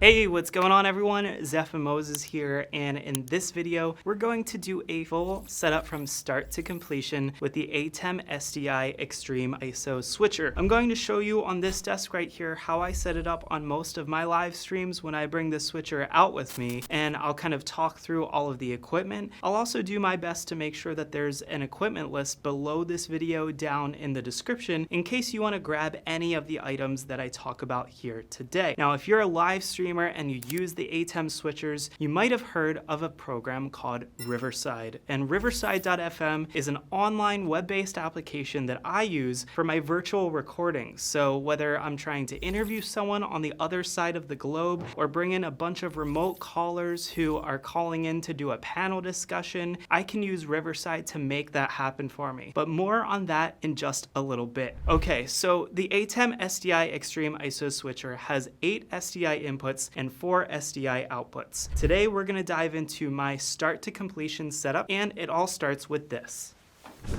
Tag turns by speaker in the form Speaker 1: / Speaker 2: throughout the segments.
Speaker 1: Hey, what's going on everyone? Zeph and Moses here, and in this video, we're going to do a full setup from start to completion with the ATEM SDI Extreme ISO switcher. I'm going to show you on this desk right here how I set it up on most of my live streams when I bring the switcher out with me, and I'll kind of talk through all of the equipment. I'll also do my best to make sure that there's an equipment list below this video down in the description in case you want to grab any of the items that I talk about here today. Now, if you're a live streamer and you use the ATEM switchers, you might have heard of a program called Riverside. And Riverside.fm is an online web-based application that I use for my virtual recordings. So whether I'm trying to interview someone on the other side of the globe or bring in a bunch of remote callers who are calling in to do a panel discussion, I can use Riverside to make that happen for me. But more on that in just a little bit. Okay, so the ATEM SDI Extreme ISO switcher has 8 SDI inputs and 4 SDI outputs. Today we're going to dive into my start to completion setup, and it all starts with this.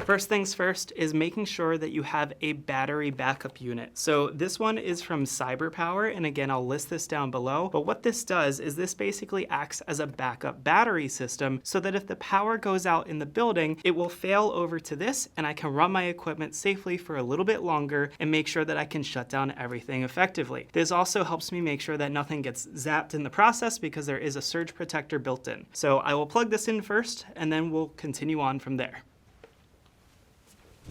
Speaker 1: First things first is making sure that you have a battery backup unit. So this one is from CyberPower, and again, I'll list this down below. But what this does is this basically acts as a backup battery system so that if the power goes out in the building, it will fail over to this and I can run my equipment safely for a little bit longer and make sure that I can shut down everything effectively. This also helps me make sure that nothing gets zapped in the process because there is a surge protector built in. So I will plug this in first and then we'll continue on from there.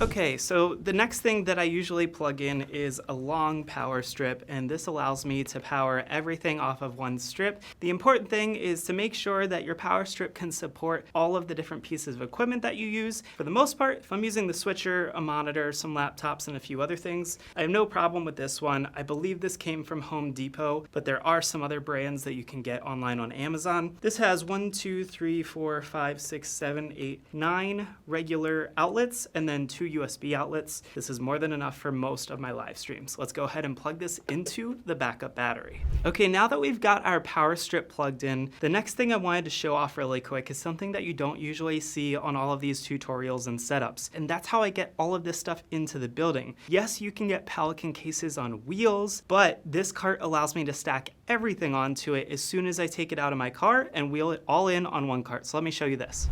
Speaker 1: Okay, so the next thing that I usually plug in is a long power strip, and this allows me to power everything off of one strip. The important thing is to make sure that your power strip can support all of the different pieces of equipment that you use. For the most part, if I'm using the switcher, a monitor, some laptops, and a few other things, I have no problem with this one. I believe this came from Home Depot, but there are some other brands that you can get online on Amazon. This has 1, 2, 3, 4, 5, 6, 7, 8, 9 regular outlets, and then 2 USB outlets. This is more than enough for most of my live streams. Let's go ahead and plug this into the backup battery. Okay, now that we've got our power strip plugged in, the next thing I wanted to show off really quick is something that you don't usually see on all of these tutorials and setups, and that's how I get all of this stuff into the building. Yes, you can get Pelican cases on wheels, but this cart allows me to stack everything onto it as soon as I take it out of my car and wheel it all in on one cart. So let me show you this.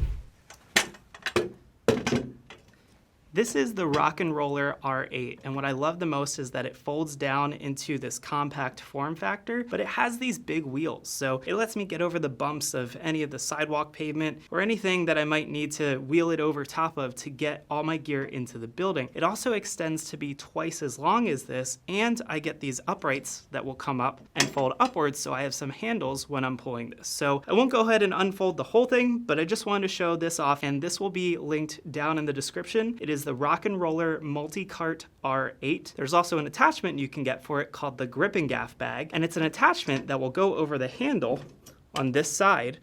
Speaker 1: This is the Rock and Roller R8, and what I love the most is that it folds down into this compact form factor, but it has these big wheels, so it lets me get over the bumps of any of the sidewalk pavement or anything that I might need to wheel it over top of to get all my gear into the building. It also extends to be twice as long as this, and I get these uprights that will come up and fold upwards, so I have some handles when I'm pulling this. So I won't go ahead and unfold the whole thing, but I just wanted to show this off, and this will be linked down in the description. It is the Rock and Roller Multi-Cart R8. There's also an attachment you can get for it called the Grip and Gaff bag, and it's an attachment that will go over the handle on this side,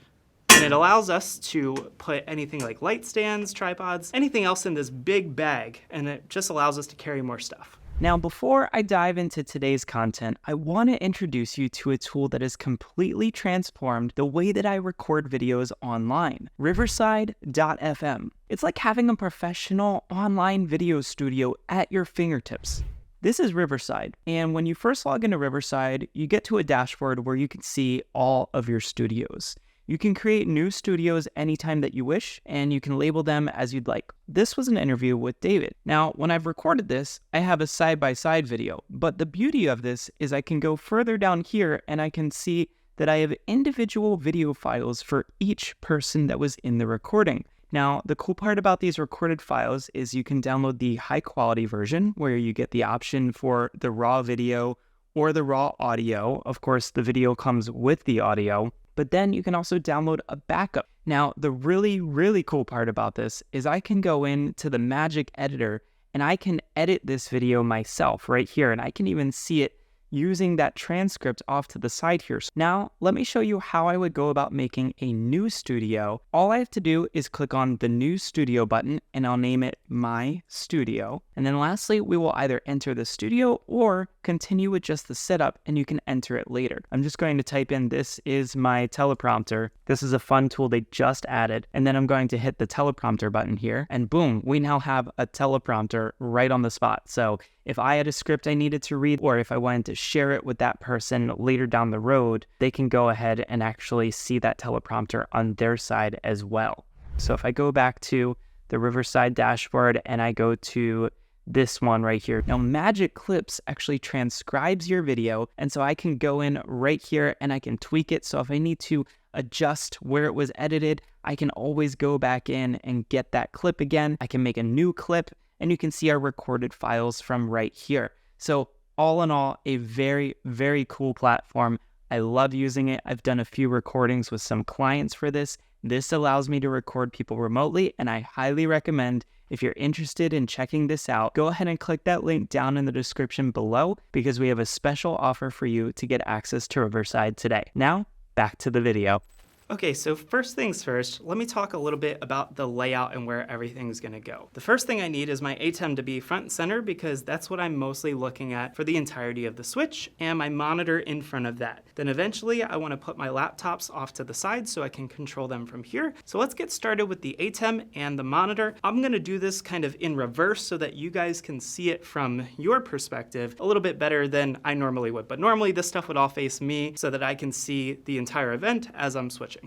Speaker 1: and it allows us to put anything like light stands, tripods, anything else in this big bag, and it just allows us to carry more stuff. Now, before I dive into today's content, I want to introduce you to a tool that has completely transformed the way that I record videos online, Riverside.fm. It's like having a professional online video studio at your fingertips. This is Riverside, and when you first log into Riverside, you get to a dashboard where you can see all of your studios. You can create new studios anytime that you wish, and you can label them as you'd like. This was an interview with David. Now, when I've recorded this, I have a side-by-side video, but the beauty of this is I can go further down here and I can see that I have individual video files for each person that was in the recording. Now, the cool part about these recorded files is you can download the high-quality version where you get the option for the raw video or the raw audio. Of course, the video comes with the audio. But then you can also download a backup. Now, the really, really cool part about this is I can go into the Magic Editor and I can edit this video myself right here, and I can even see it using that transcript off to the side here. Now, let me show you how I would go about making a new studio. All I have to do is click on the New Studio button, and I'll name it My Studio. And then lastly, we will either enter the studio or continue with just the setup, and you can enter it later. I'm just going to type in, this is my teleprompter. This is a fun tool they just added. And then I'm going to hit the teleprompter button here, and boom, we now have a teleprompter right on the spot. So
Speaker 2: if I had a script I needed to read, or if I wanted to share it with that person later down the road, they can go ahead and actually see that teleprompter on their side as well. So if I go back to the Riverside dashboard and I go to this one right here. Now, Magic Clips actually transcribes your video, and so I can go in right here and I can tweak it. So if I need to adjust where it was edited, I can always go back in and get that clip again. I can make a new clip, and you can see our recorded files from right here. So all in all, a very, very cool platform. I love using it. I've done a few recordings with some clients for this. This allows me to record people remotely, and I highly recommend, if you're interested in checking this out, go ahead and click that link down in the description below, because we have a special offer for you to get access to Riverside today. Now, back to the video.
Speaker 1: Okay, so first things first, let me talk a little bit about the layout and where everything's gonna go. The first thing I need is my ATEM to be front and center, because that's what I'm mostly looking at for the entirety of the switch, and my monitor in front of that. Then eventually I wanna put my laptops off to the side so I can control them from here. So let's get started with the ATEM and the monitor. I'm gonna do this kind of in reverse so that you guys can see it from your perspective a little bit better than I normally would. But normally this stuff would all face me so that I can see the entire event as I'm switching.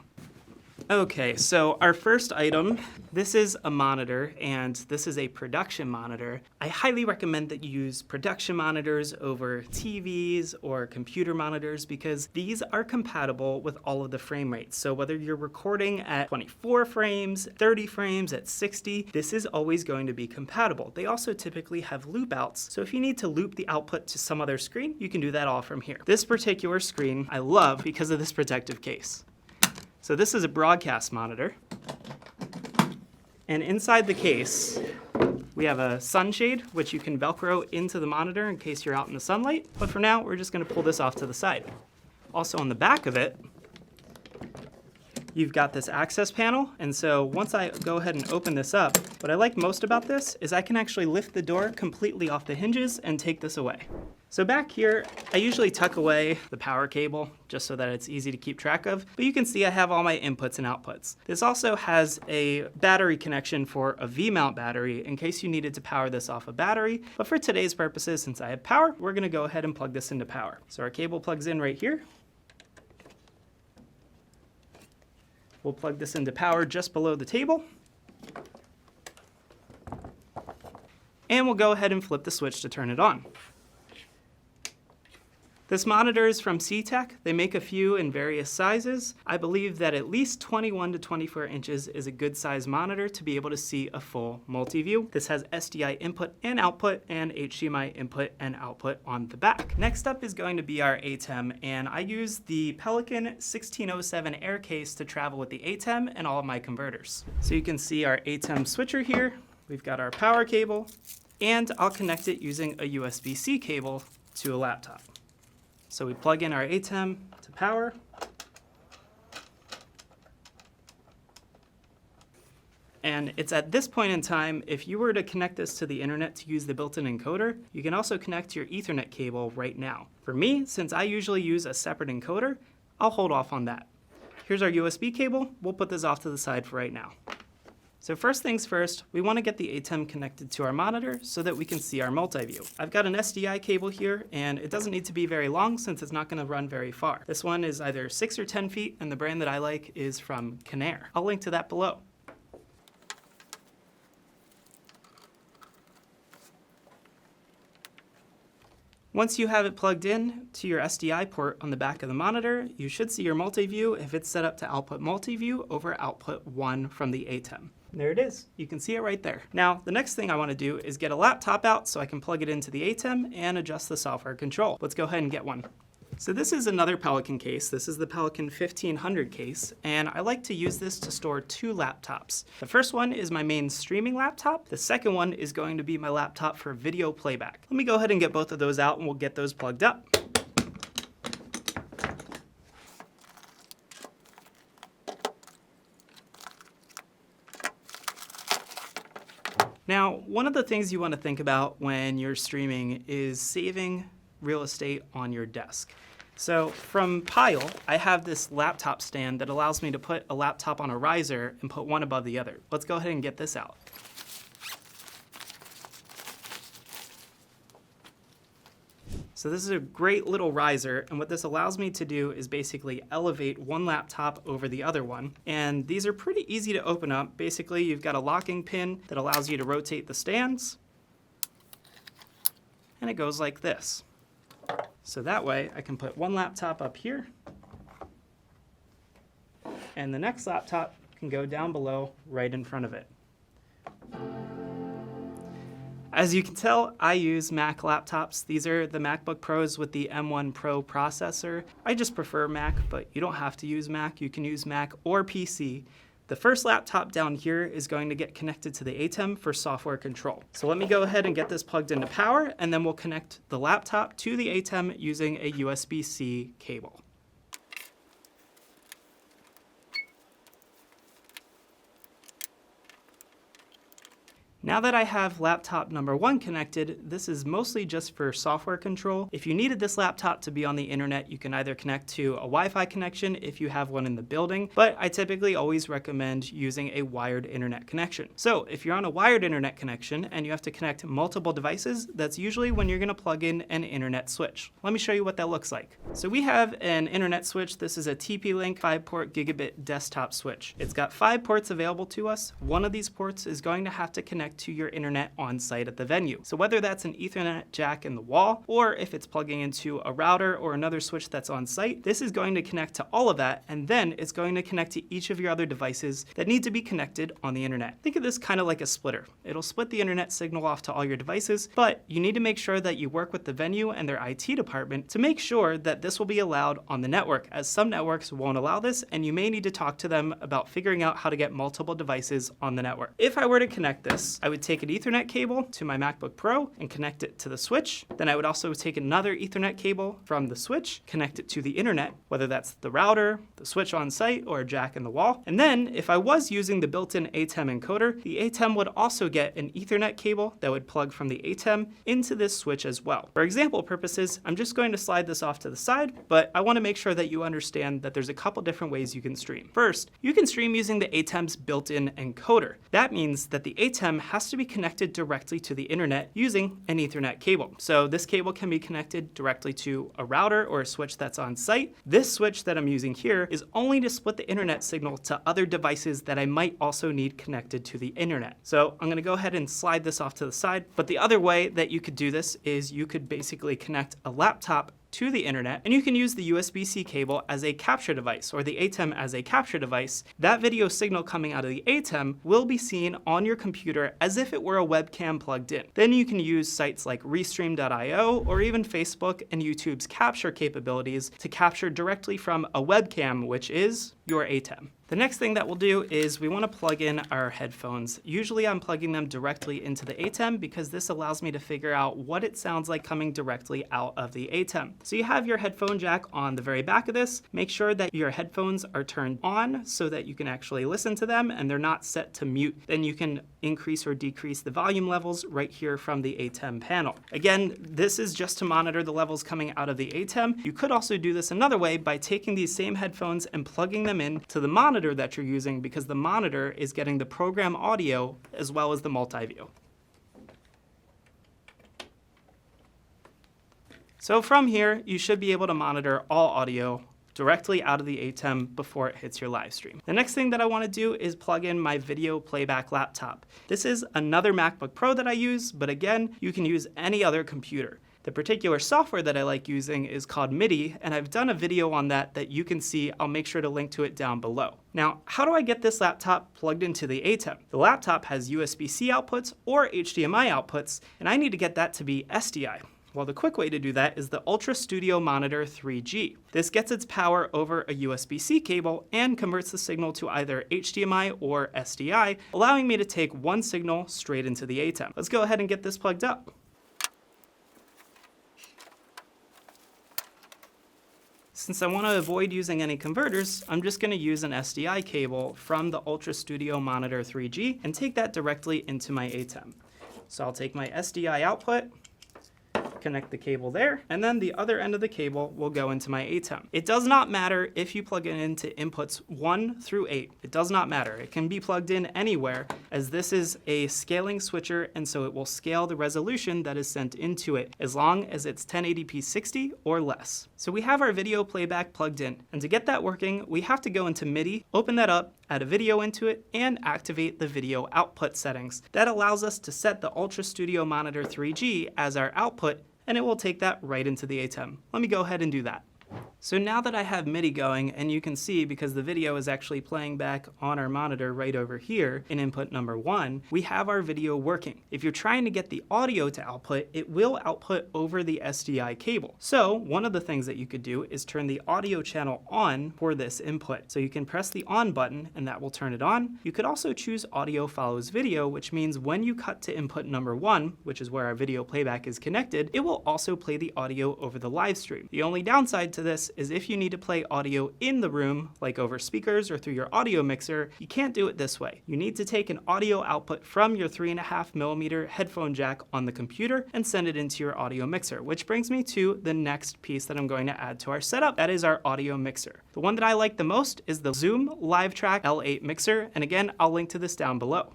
Speaker 1: Okay, so our first item, this is a monitor, and this is a production monitor. I highly recommend that you use production monitors over TVs or computer monitors, because these are compatible with all of the frame rates. So whether you're recording at 24 frames, 30 frames, at 60, this is always going to be compatible. They also typically have loop outs, so if you need to loop the output to some other screen, you can do that all from here. This particular screen I love because of this protective case. So this is a broadcast monitor, and inside the case, we have a sunshade, which you can Velcro into the monitor in case you're out in the sunlight, but for now, we're just gonna pull this off to the side. Also on the back of it, you've got this access panel, and so once I go ahead and open this up, what I like most about this is I can actually lift the door completely off the hinges and take this away. So back here, I usually tuck away the power cable just so that it's easy to keep track of, but you can see I have all my inputs and outputs. This also has a battery connection for a V-mount battery in case you needed to power this off a battery, but for today's purposes, since I have power, we're gonna go ahead and plug this into power. So our cable plugs in right here. We'll plug this into power just below the table. And we'll go ahead and flip the switch to turn it on. This monitor is from C-Tech. They make a few in various sizes. I believe that at least 21 to 24 inches is a good size monitor to be able to see a full multi-view. This has SDI input and output and HDMI input and output on the back. Next up is going to be our ATEM, and I use the Pelican 1607 Air case to travel with the ATEM and all of my converters. So you can see our ATEM switcher here. We've got our power cable, and I'll connect it using a USB-C cable to a laptop. So we plug in our ATEM to power. And it's at this point in time, if you were to connect this to the internet to use the built-in encoder, you can also connect your Ethernet cable right now. For me, since I usually use a separate encoder, I'll hold off on that. Here's our USB cable. We'll put this off to the side for right now. So first things first, we want to get the ATEM connected to our monitor so that we can see our multi-view. I've got an SDI cable here, and it doesn't need to be very long since it's not going to run very far. This one is either 6 or 10 feet, and the brand that I like is from Conair. I'll link to that below. Once you have it plugged in to your SDI port on the back of the monitor, you should see your multi-view if it's set up to output multi-view over output 1 from the ATEM. And there it is. You can see it right there. Now, the next thing I want to do is get a laptop out so I can plug it into the ATEM and adjust the software control. Let's go ahead and get one. So this is another Pelican case. This is the Pelican 1500 case, and I like to use this to store 2 laptops. The first one is my main streaming laptop. The second one is going to be my laptop for video playback. Let me go ahead and get both of those out and we'll get those plugged up. Now, one of the things you want to think about when you're streaming is saving real estate on your desk. So from Pile, I have this laptop stand that allows me to put a laptop on a riser and put one above the other. Let's go ahead and get this out. So this is a great little riser, and what this allows me to do is basically elevate one laptop over the other one. And these are pretty easy to open up. Basically, you've got a locking pin that allows you to rotate the stands, and it goes like this. So that way I can put one laptop up here, and the next laptop can go down below right in front of it. As you can tell, I use Mac laptops. These are the MacBook Pros with the M1 Pro processor. I just prefer Mac, but you don't have to use Mac. You can use Mac or PC. The first laptop down here is going to get connected to the ATEM for software control. So let me go ahead and get this plugged into power, and then we'll connect the laptop to the ATEM using a USB-C cable. Now that I have laptop number 1 connected, this is mostly just for software control. If you needed this laptop to be on the internet, you can either connect to a Wi-Fi connection if you have one in the building, but I typically always recommend using a wired internet connection. So if you're on a wired internet connection and you have to connect multiple devices, that's usually when you're gonna plug in an internet switch. Let me show you what that looks like. So we have an internet switch. This is a TP-Link 5-port gigabit desktop switch. It's got 5 ports available to us. One of these ports is going to have to connect to your internet on site at the venue. So whether that's an Ethernet jack in the wall, or if it's plugging into a router or another switch that's on site, this is going to connect to all of that, and then it's going to connect to each of your other devices that need to be connected on the internet. Think of this kind of like a splitter. It'll split the internet signal off to all your devices, but you need to make sure that you work with the venue and their IT department to make sure that this will be allowed on the network, as some networks won't allow this, and you may need to talk to them about figuring out how to get multiple devices on the network. If I were to connect this, I would take an Ethernet cable to my MacBook Pro and connect it to the switch. Then I would also take another Ethernet cable from the switch, connect it to the internet, whether that's the router, the switch on site, or a jack in the wall. And then if I was using the built-in ATEM encoder, the ATEM would also get an Ethernet cable that would plug from the ATEM into this switch as well. For example purposes, I'm just going to slide this off to the side, but I want to make sure that you understand that there's a couple different ways you can stream. First, you can stream using the ATEM's built-in encoder. That means that the ATEM has to be connected directly to the internet using an Ethernet cable. So this cable can be connected directly to a router or a switch that's on site. This switch that I'm using here is only to split the internet signal to other devices that I might also need connected to the internet. So I'm going to go ahead and slide this off to the side. But the other way that you could do this is you could basically connect a laptop to the internet, and you can use the USB-C cable as a capture device, or the ATEM as a capture device. That video signal coming out of the ATEM will be seen on your computer as if it were a webcam plugged in. Then you can use sites like Restream.io or even Facebook and YouTube's capture capabilities to capture directly from a webcam, which is your ATEM. The next thing that we'll do is we want to plug in our headphones. Usually I'm plugging them directly into the ATEM because this allows me to figure out what it sounds like coming directly out of the ATEM. So you have your headphone jack on the very back of this. Make sure that your headphones are turned on so that you can actually listen to them and they're not set to mute. Then you can increase or decrease the volume levels right here from the ATEM panel. Again, this is just to monitor the levels coming out of the ATEM. You could also do this another way by taking these same headphones and plugging them in to the monitor that you're using, because the monitor is getting the program audio as well as the multi-view. So from here, you should be able to monitor all audio directly out of the ATEM before it hits your live stream. The next thing that I want to do is plug in my video playback laptop. This is another MacBook Pro that I use, but again, you can use any other computer. The particular software that I like using is called MIDI, and I've done a video on that you can see. I'll make sure to link to it down below. Now, how do I get this laptop plugged into the ATEM? The laptop has USB-C outputs or HDMI outputs, and I need to get that to be SDI. Well, the quick way to do that is the Ultra Studio Monitor 3G. This gets its power over a USB-C cable and converts the signal to either HDMI or SDI, allowing me to take one signal straight into the ATEM. Let's go ahead and get this plugged up. Since I want to avoid using any converters, I'm just going to use an SDI cable from the Ultra Studio Monitor 3G and take that directly into my ATEM. So I'll take my SDI output, connect the cable there, and then the other end of the cable will go into my ATEM. It does not matter if you plug it into inputs 1 through 8. It does not matter. It can be plugged in anywhere, as this is a scaling switcher, and so it will scale the resolution that is sent into it, as long as it's 1080p 60 or less. So we have our video playback plugged in, and to get that working, we have to go into MIDI, open that up, add a video into it, and activate the video output settings. That allows us to set the Ultra Studio Monitor 3G as our output, and it will take that right into the ATEM. Let me go ahead and do that. So now that I have MIDI going, and you can see because the video is actually playing back on our monitor right over here in input number 1, we have our video working. If you're trying to get the audio to output, it will output over the SDI cable. So one of the things that you could do is turn the audio channel on for this input. So you can press the on button and that will turn it on. You could also choose audio follows video, which means when you cut to input number 1, which is where our video playback is connected, it will also play the audio over the live stream. The only downside to this is if you need to play audio in the room, like over speakers or through your audio mixer, you can't do it this way. You need to take an audio output from your 3.5mm headphone jack on the computer and send it into your audio mixer, which brings me to the next piece that I'm going to add to our setup. That is our audio mixer. The one that I like the most is the Zoom LiveTrack L8 mixer, and again, I'll link to this down below.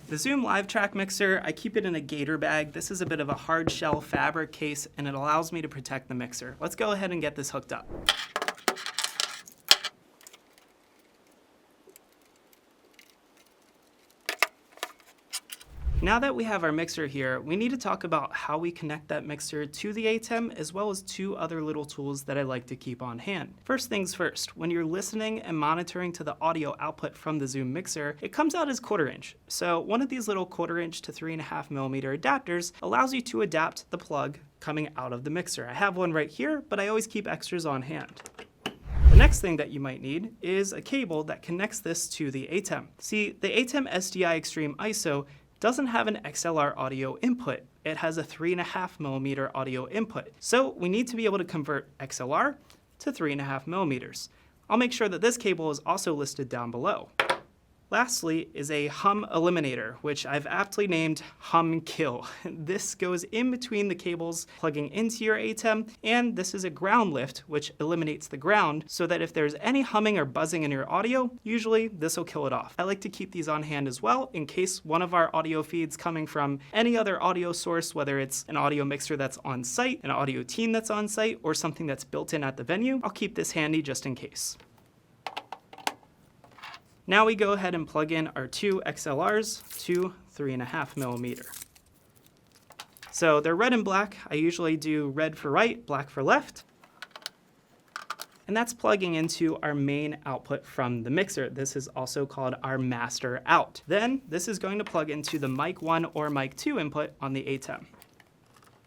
Speaker 1: The Zoom LiveTrack mixer, I keep it in a gator bag. This is a bit of a hard shell fabric case, and it allows me to protect the mixer. Let's go ahead and get this hooked up. Now that we have our mixer here, we need to talk about how we connect that mixer to the ATEM, as well as 2 other little tools that I like to keep on hand. First things first, when you're listening and monitoring to the audio output from the Zoom mixer, it comes out as 1/4 inch. So one of these little 1/4 inch to 3.5mm adapters allows you to adapt the plug coming out of the mixer. I have one right here, but I always keep extras on hand. The next thing that you might need is a cable that connects this to the ATEM. See, the ATEM SDI Extreme ISO doesn't have an XLR audio input. It has a 3.5mm audio input. So we need to be able to convert XLR to 3.5mm. I'll make sure that this cable is also listed down below. Lastly is a hum eliminator, which I've aptly named Hum Kill. This goes in between the cables plugging into your ATEM, and this is a ground lift, which eliminates the ground so that if there's any humming or buzzing in your audio, usually this will kill it off. I like to keep these on hand as well in case one of our audio feeds coming from any other audio source, whether it's an audio mixer that's on site, an audio team that's on site, or something that's built in at the venue. I'll keep this handy just in case. Now we go ahead and plug in our 2 XLRs to 3.5mm. So they're red and black. I usually do red for right, black for left. And that's plugging into our main output from the mixer. This is also called our master out. Then this is going to plug into the mic 1 or mic 2 input on the ATEM.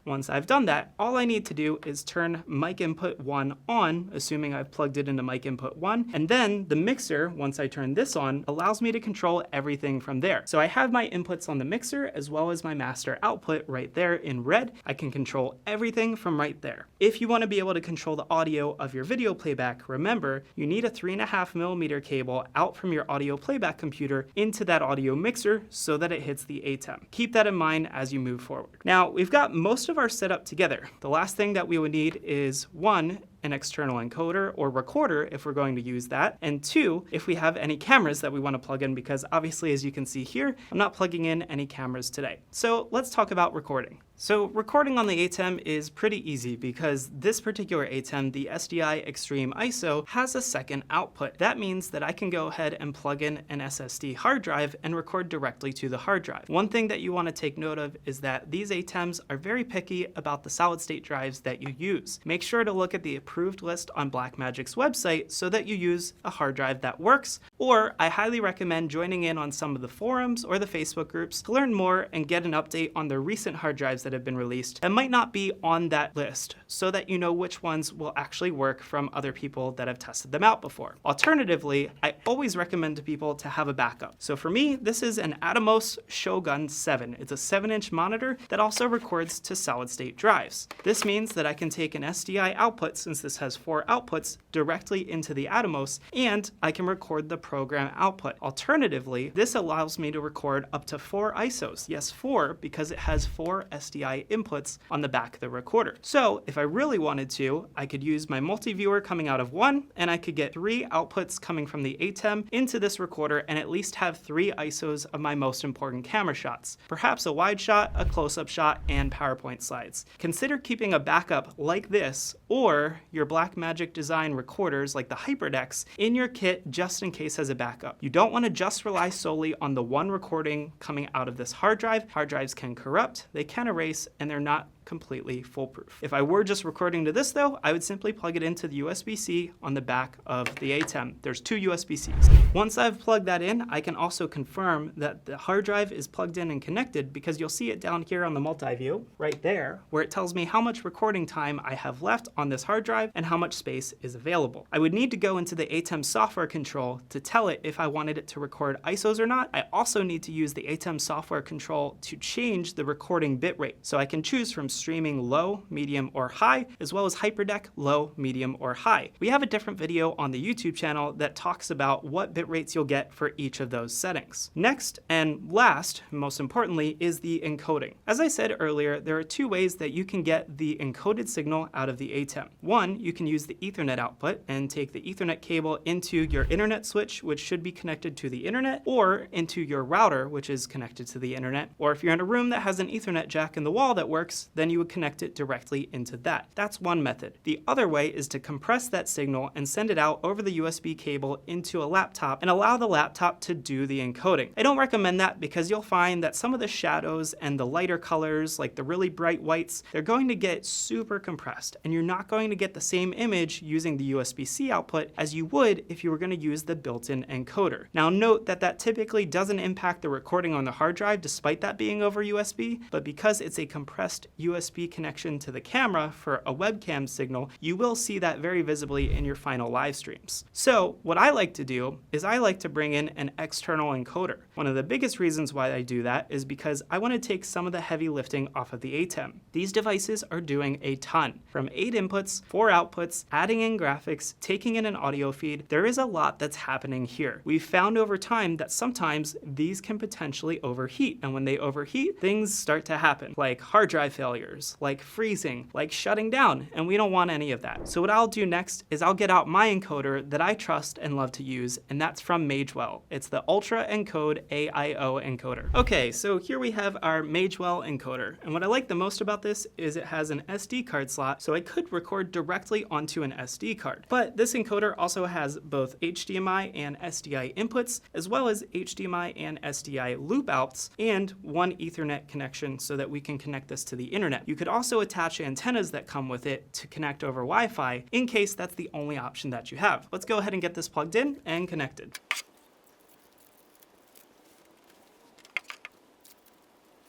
Speaker 1: Once I've done that, all I need to do is turn mic input 1 on, assuming I've plugged it into mic input 1, and then the mixer, once I turn this on, allows me to control everything from there. So I have my inputs on the mixer as well as my master output right there in red. I can control everything from right there. If you want to be able to control the audio of your video playback, remember, you need a 3.5mm cable out from your audio playback computer into that audio mixer so that it hits the ATEM. Keep that in mind as you move forward. Now, we've got most of our setup together. The last thing that we would need is 1, an external encoder or recorder if we're going to use that, and 2, if we have any cameras that we want to plug in, because obviously, as you can see here, I'm not plugging in any cameras today. So let's talk about recording. So recording on the ATEM is pretty easy because this particular ATEM, the SDI Extreme ISO, has a second output. That means that I can go ahead and plug in an SSD hard drive and record directly to the hard drive. One thing that you want to take note of is that these ATEMs are very picky about the solid state drives that you use. Make sure to look at the approved list on Blackmagic's website so that you use a hard drive that works, or I highly recommend joining in on some of the forums or the Facebook groups to learn more and get an update on the recent hard drives that have been released and might not be on that list so that you know which ones will actually work from other people that have tested them out before. Alternatively, I always recommend to people to have a backup. So for me, this is an Atomos Shogun 7. It's a 7-inch monitor that also records to solid state drives. This means that I can take an SDI output, since this has 4 outputs, directly into the Atomos, and I can record the program output. Alternatively, this allows me to record up to 4 ISOs. Yes, 4, because it has 4 SDI inputs on the back of the recorder. So if I really wanted to, I could use my multi-viewer coming out of one, and I could get 3 outputs coming from the ATEM into this recorder and at least have 3 ISOs of my most important camera shots. Perhaps a wide shot, a close-up shot, and PowerPoint slides. Consider keeping a backup like this or your Blackmagic design recorders like the HyperDecks in your kit just in case as a backup. You don't want to just rely solely on the one recording coming out of this hard drive. Hard drives can corrupt, they can erase, and they're not completely foolproof. If I were just recording to this though, I would simply plug it into the USB-C on the back of the ATEM. There's 2 USB-Cs. Once I've plugged that in, I can also confirm that the hard drive is plugged in and connected because you'll see it down here on the multi-view, right there, where it tells me how much recording time I have left on this hard drive and how much space is available. I would need to go into the ATEM software control to tell it if I wanted it to record ISOs or not. I also need to use the ATEM software control to change the recording bitrate. So I can choose from streaming low, medium, or high, as well as HyperDeck low, medium, or high. We have a different video on the YouTube channel that talks about what bit rates you'll get for each of those settings. Next, and last, most importantly, is the encoding. As I said earlier, there are 2 ways that you can get the encoded signal out of the ATEM. One, you can use the Ethernet output and take the Ethernet cable into your internet switch, which should be connected to the internet, or into your router, which is connected to the internet. Or if you're in a room that has an Ethernet jack in the wall that works, then you would connect it directly into that. That's one method. The other way is to compress that signal and send it out over the USB cable into a laptop and allow the laptop to do the encoding. I don't recommend that because you'll find that some of the shadows and the lighter colors, like the really bright whites, they're going to get super compressed, and you're not going to get the same image using the USB-C output as you would if you were going to use the built-in encoder. Now note that that typically doesn't impact the recording on the hard drive despite that being over USB, but because it's a compressed USB connection to the camera for a webcam signal, you will see that very visibly in your final live streams. So what I like to do is I like to bring in an external encoder. One of the biggest reasons why I do that is because I want to take some of the heavy lifting off of the ATEM. These devices are doing a ton. From 8 inputs, 4 outputs, adding in graphics, taking in an audio feed, there is a lot that's happening here. We've found over time that sometimes these can potentially overheat, and when they overheat, things start to happen, like hard drive failures, like freezing, like shutting down, and we don't want any of that. So what I'll do next is I'll get out my encoder that I trust and love to use, and that's from Magewell. It's the Ultra Encode AIO encoder. Okay, so here we have our Magewell encoder, and what I like the most about this is it has an SD card slot, so I could record directly onto an SD card. But this encoder also has both HDMI and SDI inputs, as well as HDMI and SDI loop outs, and one Ethernet connection so that we can connect this to the internet. You could also attach antennas that come with it to connect over Wi-Fi in case that's the only option that you have. Let's go ahead and get this plugged in and connected.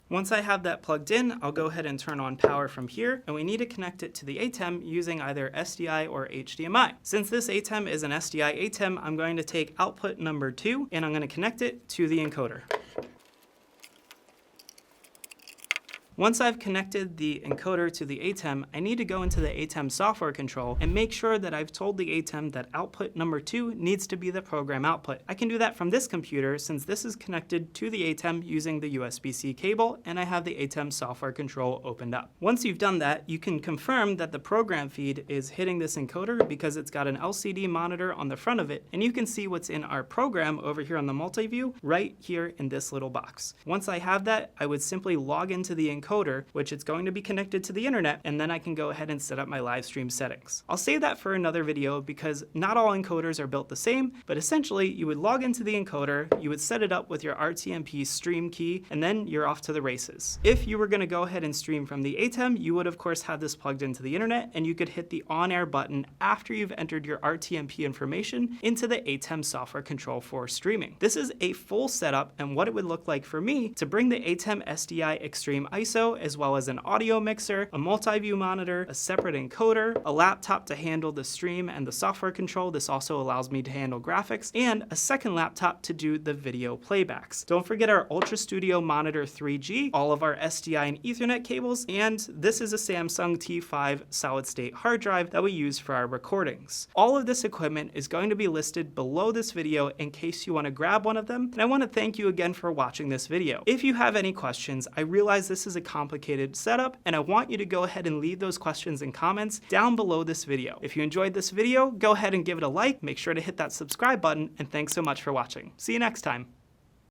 Speaker 1: Once I have that plugged in, I'll go ahead and turn on power from here, and we need to connect it to the ATEM using either SDI or HDMI. Since this ATEM is an SDI ATEM, I'm going to take output number 2, and I'm going to connect it to the encoder. Once I've connected the encoder to the ATEM, I need to go into the ATEM software control and make sure that I've told the ATEM that output number 2 needs to be the program output. I can do that from this computer since this is connected to the ATEM using the USB-C cable, and I have the ATEM software control opened up. Once you've done that, you can confirm that the program feed is hitting this encoder because it's got an LCD monitor on the front of it, and you can see what's in our program over here on the multi-view right here in this little box. Once I have that, I would simply log into the encoder, which it's going to be connected to the internet, and then I can go ahead and set up my live stream settings. I'll save that for another video because not all encoders are built the same, but essentially you would log into the encoder, you would set it up with your RTMP stream key, and then you're off to the races. If you were going to go ahead and stream from the ATEM, you would of course have this plugged into the internet, and you could hit the on-air button after you've entered your RTMP information into the ATEM software control for streaming. This is a full setup and what it would look like for me to bring the ATEM SDI Extreme ISO ISO, as well as an audio mixer, a multi-view monitor, a separate encoder, a laptop to handle the stream and the software control. This also allows me to handle graphics, and a second laptop to do the video playbacks. Don't forget our Ultra Studio Monitor 3G, all of our SDI and Ethernet cables, and this is a Samsung T5 solid-state hard drive that we use for our recordings. All of this equipment is going to be listed below this video in case you want to grab one of them, and I want to thank you again for watching this video. If you have any questions, I realize this is a complicated setup, and I want you to go ahead and leave those questions in comments down below this video. If you enjoyed this video, go ahead and give it a like, make sure to hit that subscribe button, and thanks so much for watching. See you next time.